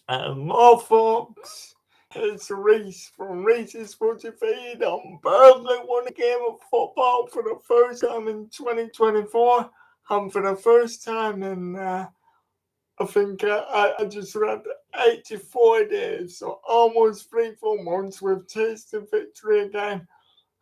And more folks, it's Reese from Reese's Footy Feed on Burnley won a game of football for the first time in 2024 and for the first time in, I think I just read 84 days, so almost 3 full months we've tasted victory again.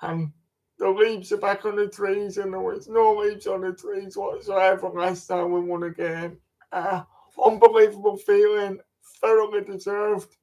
And the leaves are back on the trees, and there was no leaves on the trees whatsoever last time we won a game. Uh, Unbelievable feeling, thoroughly deserved.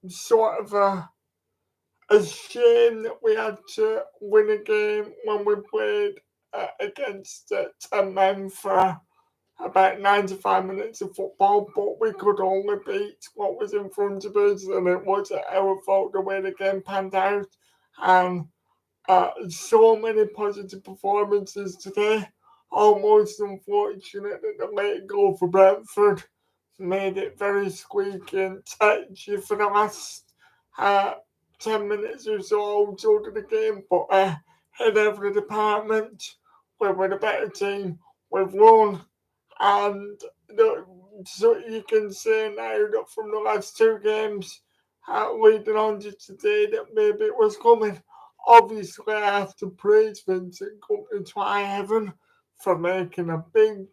Sort of a shame that we had to win a game when we played against 10 men for about 95 minutes of football, but we could only beat what was in front of us, and it wasn't our fault the way the game panned out. And so many positive performances today. Almost unfortunate that the late goal for Brentford made it very squeaky and touchy for the last uh, 10 minutes or so of the game. But in every department, we were the better team. We've won. And so you can say now that from the last 2 games, leading on to today, that maybe it was coming. Obviously, I have to praise Vincent Company to high heaven for making a big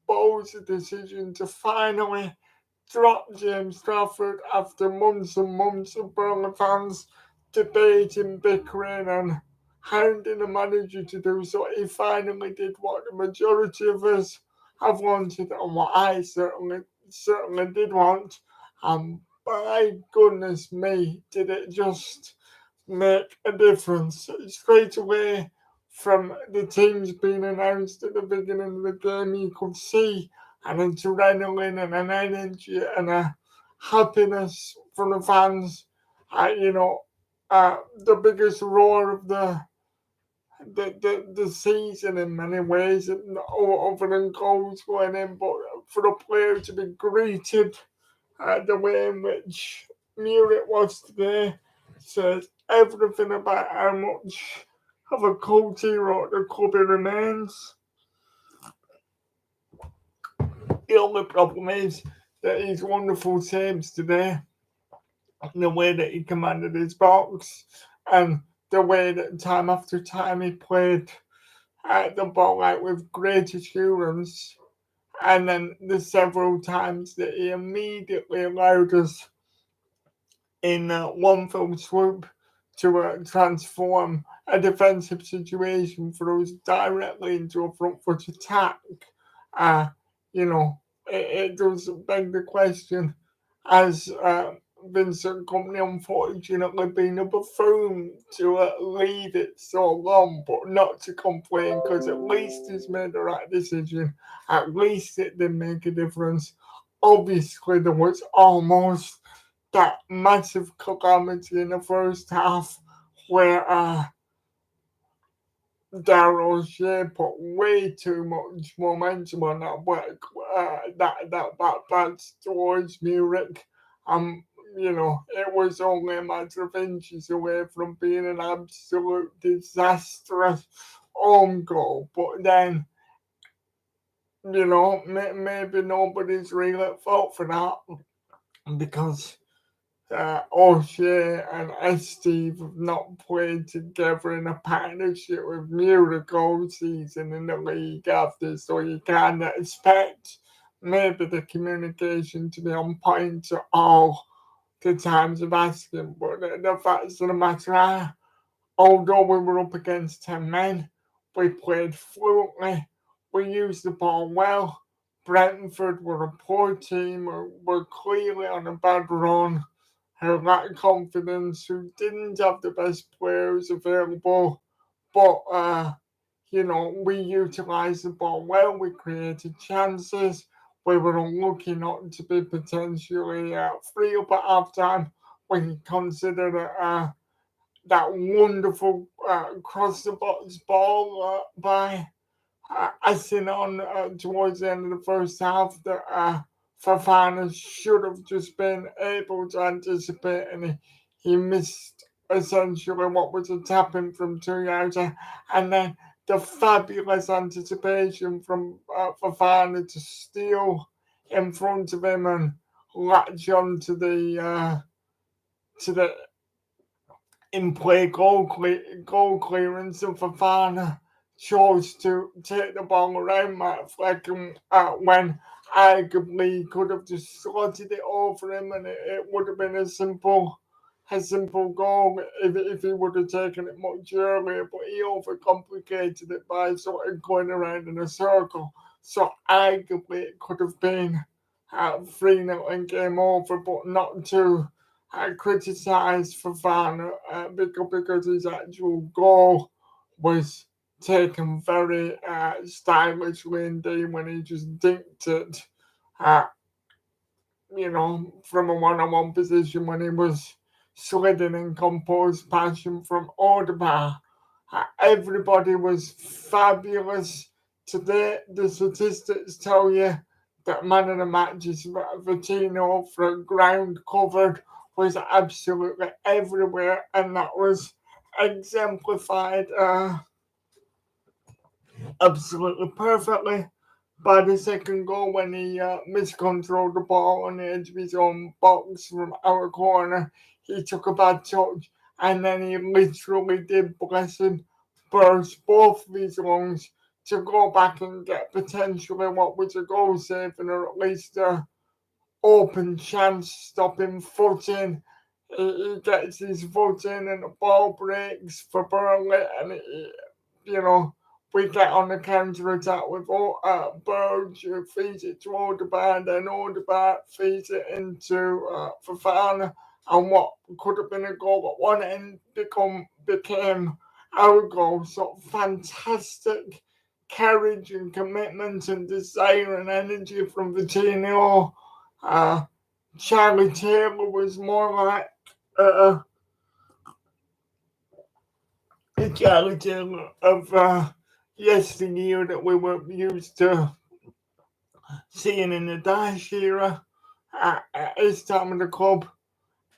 ballsy decision to finally drop James Trafford after months and months of Burnley fans debating, bickering, and hounding the manager to do so. He finally did what the majority of us have wanted and what I certainly did want. And by goodness me, did it just make a difference straight away from the teams being announced at the beginning of the game. You could see an adrenaline and an energy and a happiness from the fans. You know, the biggest roar of the season in many ways, other than goals going in, but for the player to be greeted the way in which Muric was today says everything about how much of a cult hero the club he remains. The only problem is that he's wonderful saves today, the way that he commanded his box, and the way that time after time he played the ball out with great assurance, and then the several times that he immediately allowed us in one fell swoop to transform a defensive situation for us directly into a front foot attack. Uh, you know, it does beg the question, as Vincent Company unfortunately been a buffoon to leave it so long, but not to complain because at least he's made the right decision. At least it did make a difference. Obviously, there was almost that massive calamity in the first half where Daryl Shea put way too much momentum on that work, that pass towards Muric. Um, it was only a matter of inches away from being an absolute disastrous home goal. But then, maybe nobody's really at fault for that because O'Shea and Steve have not played together in a partnership with Miracle season in the league after, so you can't expect maybe the communication to be on point at all the times of asking. But the facts of the matter are, although we were up against 10 men, we played fluently, we used the ball well. Brentford were a poor team, were clearly on a bad run, who lacked confidence, who didn't have the best players available. But, we utilised the ball well, we created chances. We were unlucky not to be potentially free up at half time when you consider that wonderful cross the box ball by icing on towards the end of the first half that Fafana should have just been able to anticipate, and he missed essentially what was a tapping from 2 yards, and then the fabulous anticipation from Fafana to steal in front of him and latch on to the in-play goal clearance, and Fofana chose to take the ball around Matt Fleck when arguably could have just slotted it over him, and it would have been a simple goal if he would have taken it much earlier, but he overcomplicated it by sort of going around in a circle. So arguably it could have been 3-0 and game over, but not to criticised Fofana because his actual goal was taken very stylishly indeed when he just dinked it, from a one-on-one position when he was sliding in composed passion from Odegaard. Everybody was fabulous today. The statistics tell you that man of the match is Vitinho for ground covered was absolutely everywhere, and that was exemplified absolutely perfectly by the second goal when he miscontrolled the ball on the edge of his own box from our corner. He took a bad touch, and then he literally did, bless him, burst both of his lungs to go back and get potentially what was a goal saving, or at least a open chance, stopping footing. He gets his foot in and the ball breaks for Burnley, and we get on the counter attack with Burge, who feeds it to Odegaard, and Odegaard feeds it into Fofana, and what could have been a goal at one end became our goal. So fantastic courage and commitment and desire and energy from Vitinho. Charlie Taylor was more like a Charlie Taylor of yesteryear that we were used to seeing in the Dash era. At his time in the club,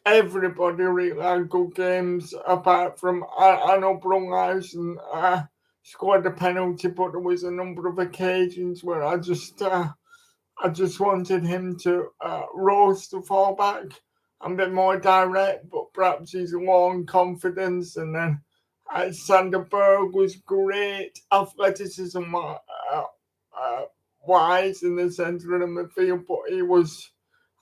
everybody really had good games, apart from, I know Brunghausen scored a penalty, but there was a number of occasions where I just wanted him to roast the fallback and be more direct, but perhaps he's low on confidence. And then Sanderberg was great, athleticism wise in the centre of the midfield, but he was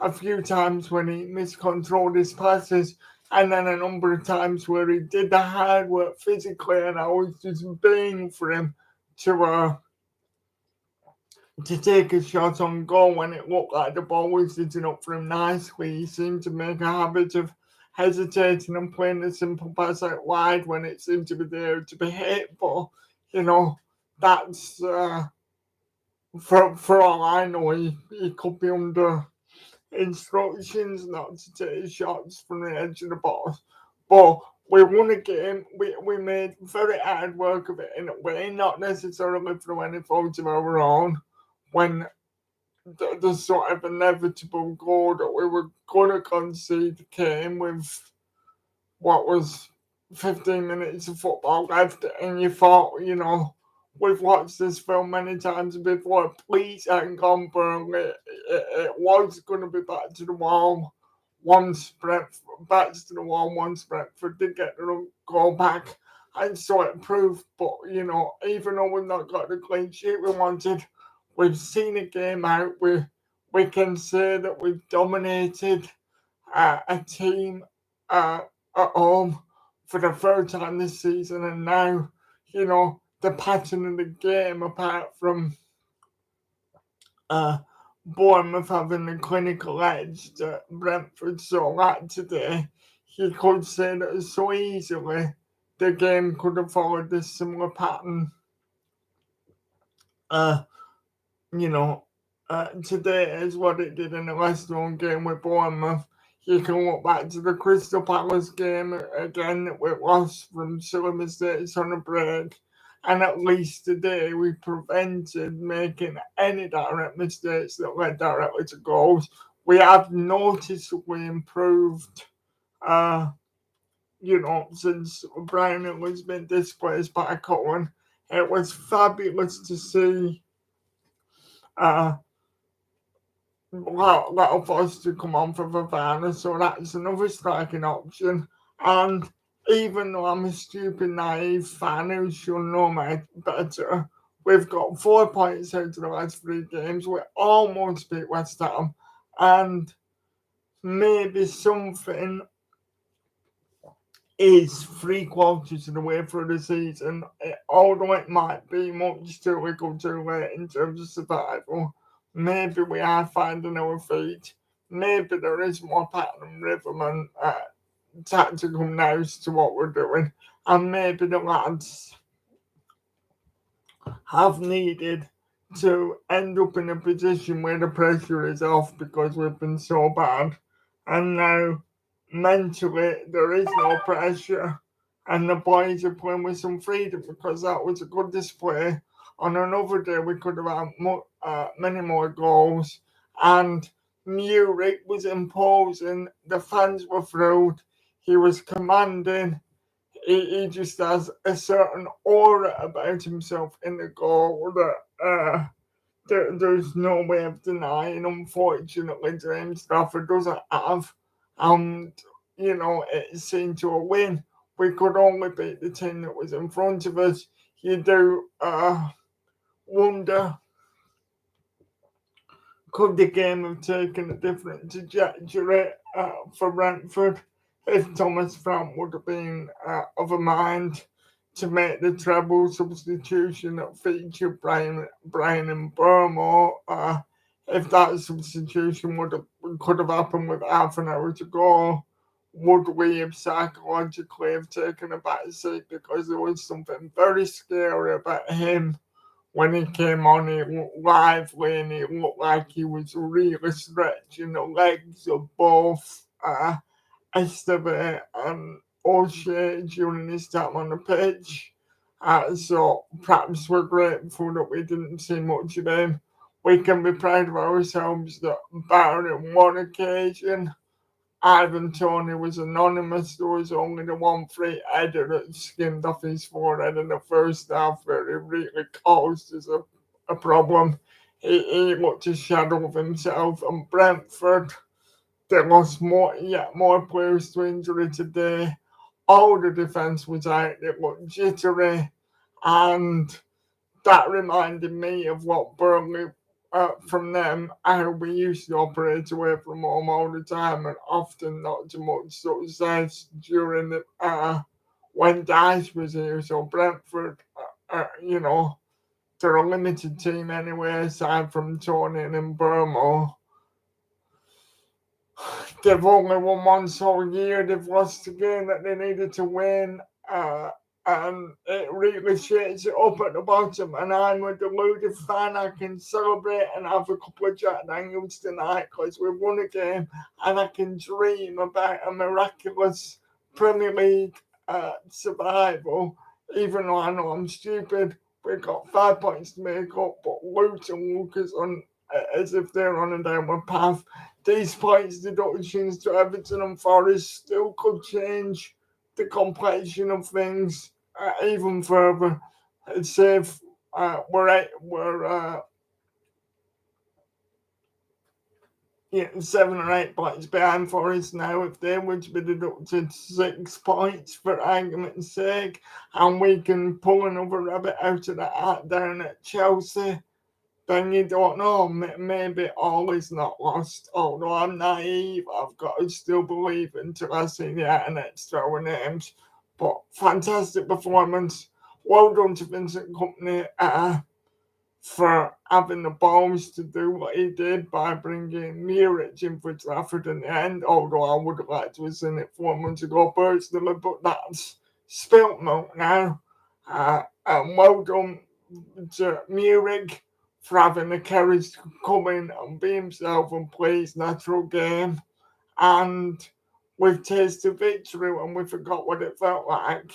a few times when he miscontrolled his passes, and then a number of times where he did the hard work physically, and I was just baying for him to take a shot on goal when it looked like the ball was sitting up for him nicely. He seemed to make a habit of hesitating and playing a simple pass out wide when it seemed to be there to be hit. But, that's, for all I know, he could be under instructions not to take shots from the edge of the box. But we won a game. We made very hard work of it in a way, not necessarily through any fault of our own. When the sort of inevitable goal that we were going to concede came with what was 15 minutes of football left, and you thought, we've watched this film many times before, please hang on, Burnley. It was going to be back to the wall once Brentford did get the goal back, and so it proved. But, even though we've not got the clean sheet we wanted, we've seen a game out. We can say that we've dominated a team at home for the third time this season, and now, the pattern of the game, apart from Bournemouth having the clinical edge that Brentford saw that today, you could say that so easily the game could have followed this similar pattern. Today is what it did in the Leicester home game with Bournemouth. You can look back to the Crystal Palace game again that we lost from silly mistakes on a break. And at least today we prevented making any direct mistakes that led directly to goals. We have noticeably improved, since Brown has been displaced by Cohen. It was fabulous to see Little Foster come on for Fafana, so that's another striking option. And even though I'm a stupid, naive fan who should know my better, we've got 4 points out of the last 3 games. We almost beat West Ham, and maybe something is 3 quarters of the way through the season. Although it might be much too little too late in terms of survival, maybe we are finding our feet. Maybe there is more pattern, rhythm, and tactical nous to what we're doing. And maybe the lads have needed to end up in a position where the pressure is off because we've been so bad. And now, mentally, there is no pressure. And the boys are playing with some freedom because that was a good display. On another day, we could have had many more goals. And Muric was imposing. The fans were thrilled. He was commanding. He just has a certain aura about himself in the goal that there's no way of denying. Unfortunately, James Stafford doesn't have. And, it seemed to a win. We could only beat the team that was in front of us. You do wonder, could the game have taken a different trajectory for Brentford if Thomas Frank would have been of a mind to make the treble substitution that featured Brian and Burmo? If that substitution could have happened with half an hour to go, would we have psychologically have taken a back seat because there was something very scary about him when he came on? He looked lively and he looked like he was really stretching the legs of both Esteve and O'Shea during his time on the pitch. So perhaps we're grateful that we didn't see much of him. We can be proud of ourselves that, barring one occasion, Ivan Toney was anonymous. There was only the one free header that skimmed off his forehead in the first half where it really caused us a problem. He looked a shadow of himself. And Brentford, they lost more players to injury today. All the defence was out. It looked jittery. And that reminded me of what Burnley, from them, how we used to operate away from home all the time and often not too much success during when Dice was here. So Brentford, they're a limited team anyway, aside from Tony and Burmo. They've only won once all year. They've lost a game that they needed to win. And it really shakes it up at the bottom. And I'm a deluded fan. I can celebrate and have a couple of Jack Daniels tonight because we've won a game, and I can dream about a miraculous Premier League survival. Even though I know I'm stupid, we've got 5 points to make up, but Luton look as if they're on a downward path. These points deductions to Everton and Forest still could change the complexion of things even further. It's if we're 7 or 8 points behind Forest now. If they were to be deducted 6 points for argument's sake, and we can pull another rabbit out of the hat down at Chelsea, then you don't know. Maybe all is not lost. Although I'm naive, I've got to still believe until I see the internet throwing names. But fantastic performance. Well done to Vincent Kompany for having the balls to do what he did by bringing Muric in for Trafford in the end. Although I would have liked to have seen it 4 months ago personally, but that's spilt milk now. And well done to Muric for having the courage to come in and be himself and play his natural game. And we've tasted victory when we forgot what it felt like.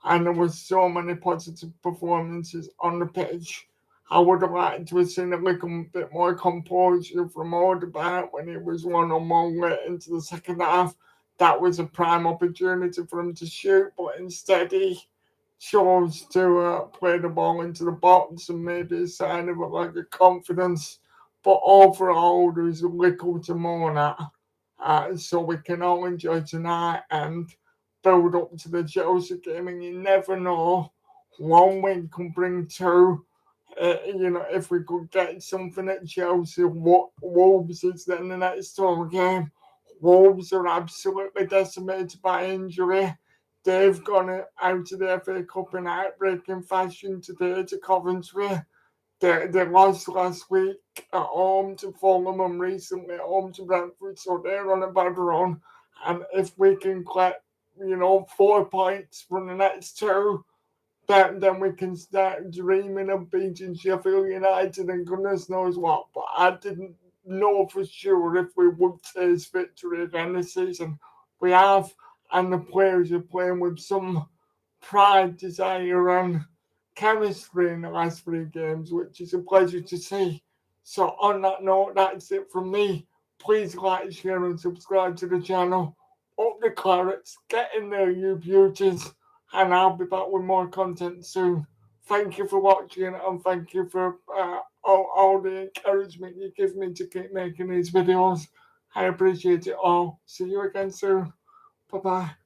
And there was so many positive performances on the pitch. I would have liked to have seen a little bit more composure from Odegaard when he was one-on-one late into the second half. That was a prime opportunity for him to shoot, but instead he chose to play the ball into the box, and maybe a sign of a lack of confidence. But overall, there's little to mourn at. So we can all enjoy tonight and build up to the Chelsea game. And you never know, one win can bring two. If we could get something at Chelsea, Wolves is then the next home game. Wolves are absolutely decimated by injury. They've gone out of the FA Cup in heartbreaking fashion today to Coventry. They lost last week at home to Fulham and recently at home to Brentford, so they're on a bad run. And if we can collect, 4 points from the next two, then we can start dreaming of beating Sheffield United and goodness knows what. But I didn't know for sure if we would taste victory again this season. We have, and the players are playing with some pride, desire, and chemistry in the last 3 games, which is a pleasure to see. So, on that note, that's it from me. Please like, share, and subscribe to the channel. Up the clarets, get in there, you beauties, and I'll be back with more content soon. Thank you for watching, and thank you for all the encouragement you give me to keep making these videos. I appreciate it all. See you again soon. Bye bye.